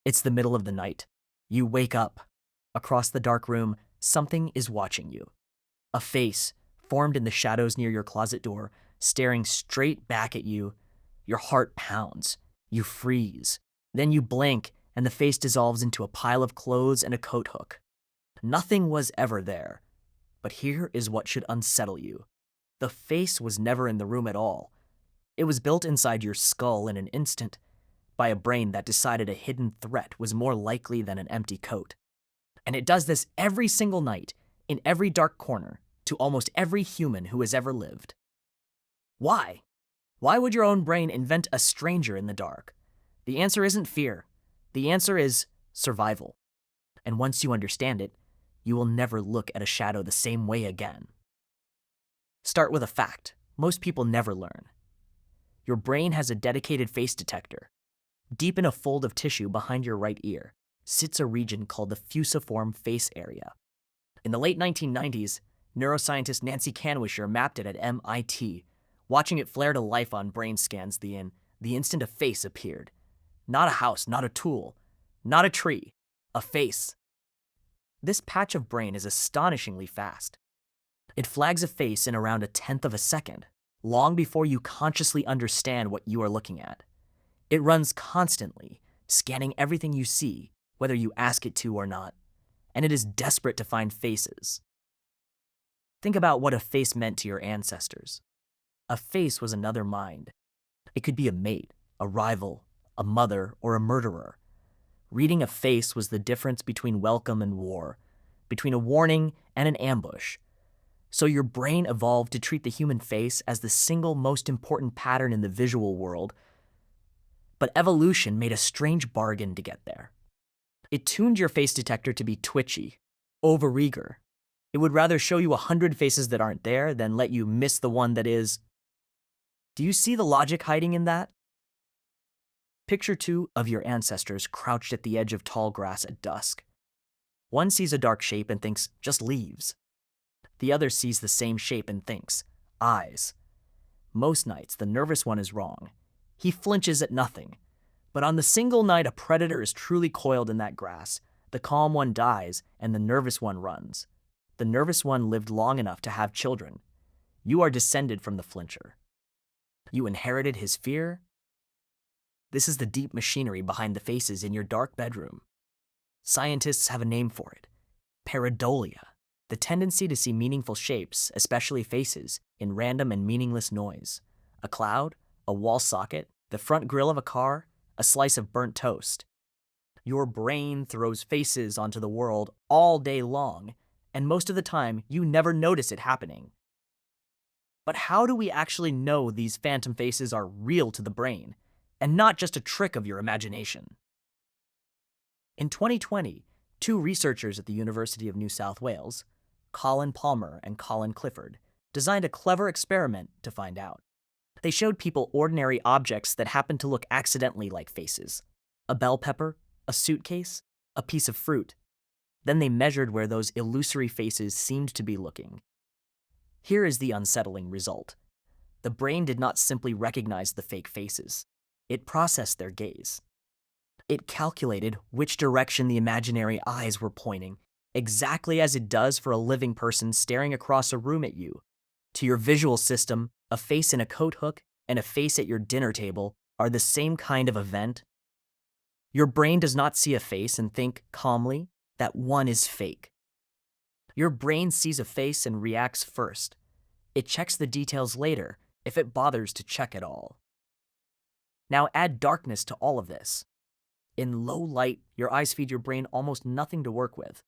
It's the middle of the night. You wake up. Across the dark room, something is watching you. A face, formed in the shadows near your closet door, staring straight back at you. Your heart pounds. You freeze. Then you blink, and the face dissolves into a pile of clothes and a coat hook. Nothing was ever there. But here is what should unsettle you. The face was never in the room at all. It was built inside your skull in an instant, by a brain that decided a hidden threat was more likely than an empty coat. And it does this every single night, in every dark corner, to almost every human who has ever lived. Why? Why would your own brain invent a stranger in the dark? The answer isn't fear. The answer is survival. And once you understand it, you will never look at a shadow the same way again. Start with a fact most people never learn. Your brain has a dedicated face detector. Deep in a fold of tissue behind your right ear sits a region called the fusiform face area. In the late 1990s, neuroscientist Nancy Kanwisher mapped it at MIT. Watching it flare to life on brain scans, the instant a face appeared. Not a house, not a tool, not a tree, a face. This patch of brain is astonishingly fast. It flags a face in around 1/10 of a second, long before you consciously understand what you are looking at. It runs constantly, scanning everything you see, whether you ask it to or not, and it is desperate to find faces. Think about what a face meant to your ancestors. A face was another mind. It could be a mate, a rival, a mother, or a murderer. Reading a face was the difference between welcome and war, between a warning and an ambush. So your brain evolved to treat the human face as the single most important pattern in the visual world. But evolution made a strange bargain to get there. It tuned your face detector to be twitchy, overeager. It would rather show you 100 faces that aren't there than let you miss the one that is. Do you see the logic hiding in that? Picture two of your ancestors crouched at the edge of tall grass at dusk. One sees a dark shape and thinks, just leaves. The other sees the same shape and thinks, eyes. Most nights, the nervous one is wrong. He flinches at nothing. But on the single night a predator is truly coiled in that grass, the calm one dies and the nervous one runs. The nervous one lived long enough to have children. You are descended from the flincher. You inherited his fear. This is the deep machinery behind the faces in your dark bedroom. Scientists have a name for it: pareidolia, the tendency to see meaningful shapes, especially faces, in random and meaningless noise. A cloud, a wall socket, the front grille of a car, a slice of burnt toast. Your brain throws faces onto the world all day long, and most of the time, you never notice it happening. But how do we actually know these phantom faces are real to the brain, and not just a trick of your imagination? In 2020, two researchers at the University of New South Wales, Colin Palmer and Colin Clifford, designed a clever experiment to find out. They showed people ordinary objects that happened to look accidentally like faces: a bell pepper, a suitcase, a piece of fruit. Then they measured where those illusory faces seemed to be looking. Here is the unsettling result. The brain did not simply recognize the fake faces. It processed their gaze. It calculated which direction the imaginary eyes were pointing, exactly as it does for a living person staring across a room at you. To your visual system, a face in a coat hook and a face at your dinner table are the same kind of event. Your brain does not see a face and think calmly that one is fake. Your brain sees a face and reacts first. It checks the details later, if it bothers to check at all. Now add darkness to all of this. In low light, your eyes feed your brain almost nothing to work with.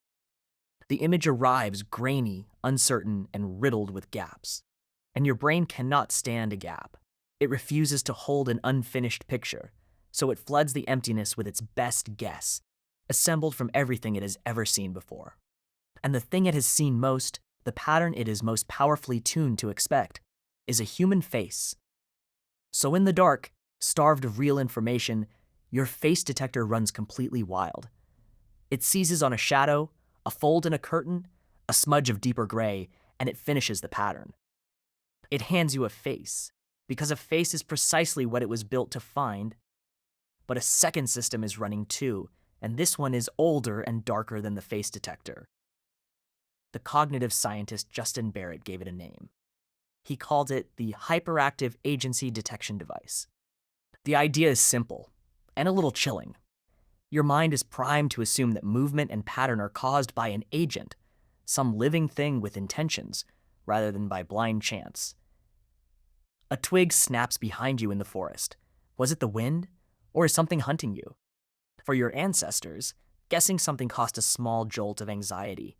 The image arrives grainy, uncertain, and riddled with gaps. And your brain cannot stand a gap. It refuses to hold an unfinished picture, so it floods the emptiness with its best guess, assembled from everything it has ever seen before. And the thing it has seen most, the pattern it is most powerfully tuned to expect, is a human face. So in the dark, starved of real information, your face detector runs completely wild. It seizes on a shadow, a fold in a curtain, a smudge of deeper gray, and it finishes the pattern. It hands you a face, because a face is precisely what it was built to find. But a second system is running too, and this one is older and darker than the face detector. The cognitive scientist Justin Barrett gave it a name. He called it the hyperactive agency detection device. The idea is simple and a little chilling. Your mind is primed to assume that movement and pattern are caused by an agent, some living thing with intentions, rather than by blind chance. A twig snaps behind you in the forest. Was it the wind, or is something hunting you? For your ancestors, guessing something cost a small jolt of anxiety.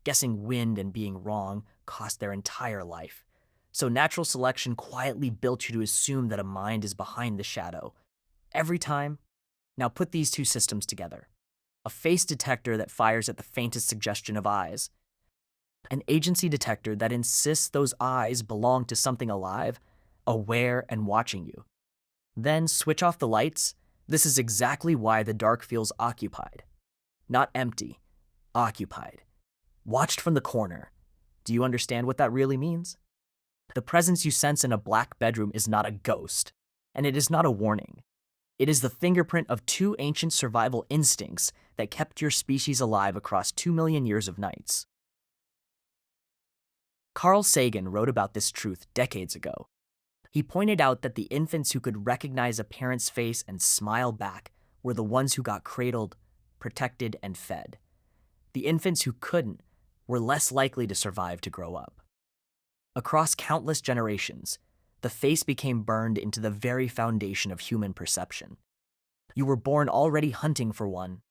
Guessing wind and being wrong cost their entire life. So natural selection quietly built you to assume that a mind is behind the shadow. Every time. Now put these two systems together. A face detector that fires at the faintest suggestion of eyes. An agency detector that insists those eyes belong to something alive, aware and watching you. Then switch off the lights. This is exactly why the dark feels occupied. Not empty, occupied. Watched from the corner. Do you understand what that really means? The presence you sense in a black bedroom is not a ghost, and it is not a warning. It is the fingerprint of two ancient survival instincts that kept your species alive across 2 million years of nights. Carl Sagan wrote about this truth decades ago. He pointed out that the infants who could recognize a parent's face and smile back were the ones who got cradled, protected, and fed. The infants who couldn't were less likely to survive to grow up. Across countless generations, the face became burned into the very foundation of human perception. You were born already hunting for one,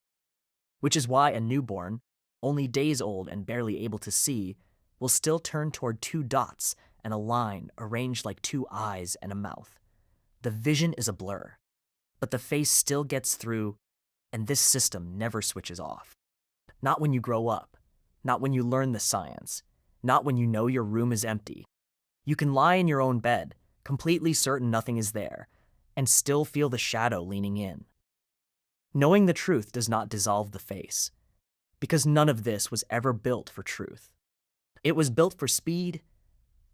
which is why a newborn, only days old and barely able to see, will still turn toward two dots and a line arranged like two eyes and a mouth. The vision is a blur, but the face still gets through, and this system never switches off. Not when you grow up, not when you learn the science, not when you know your room is empty. You can lie in your own bed, completely certain nothing is there, and still feel the shadow leaning in. Knowing the truth does not dissolve the face, because none of this was ever built for truth. It was built for speed.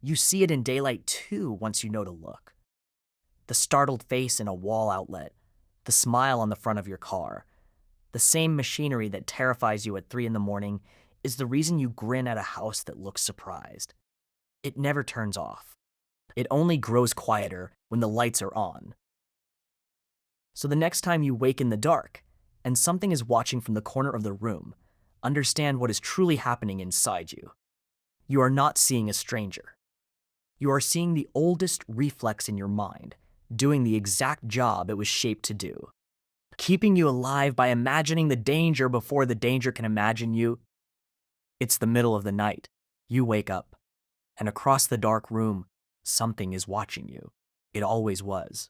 You see it in daylight too once you know to look. The startled face in a wall outlet, the smile on the front of your car, the same machinery that terrifies you at 3 a.m. is the reason you grin at a house that looks surprised. It never turns off. It only grows quieter when the lights are on. So the next time you wake in the dark and something is watching from the corner of the room, understand what is truly happening inside you. You are not seeing a stranger. You are seeing the oldest reflex in your mind, doing the exact job it was shaped to do. Keeping you alive by imagining the danger before the danger can imagine you. It's the middle of the night. You wake up, and across the dark room, something is watching you. It always was.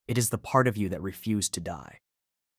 It is the part of you that refused to die.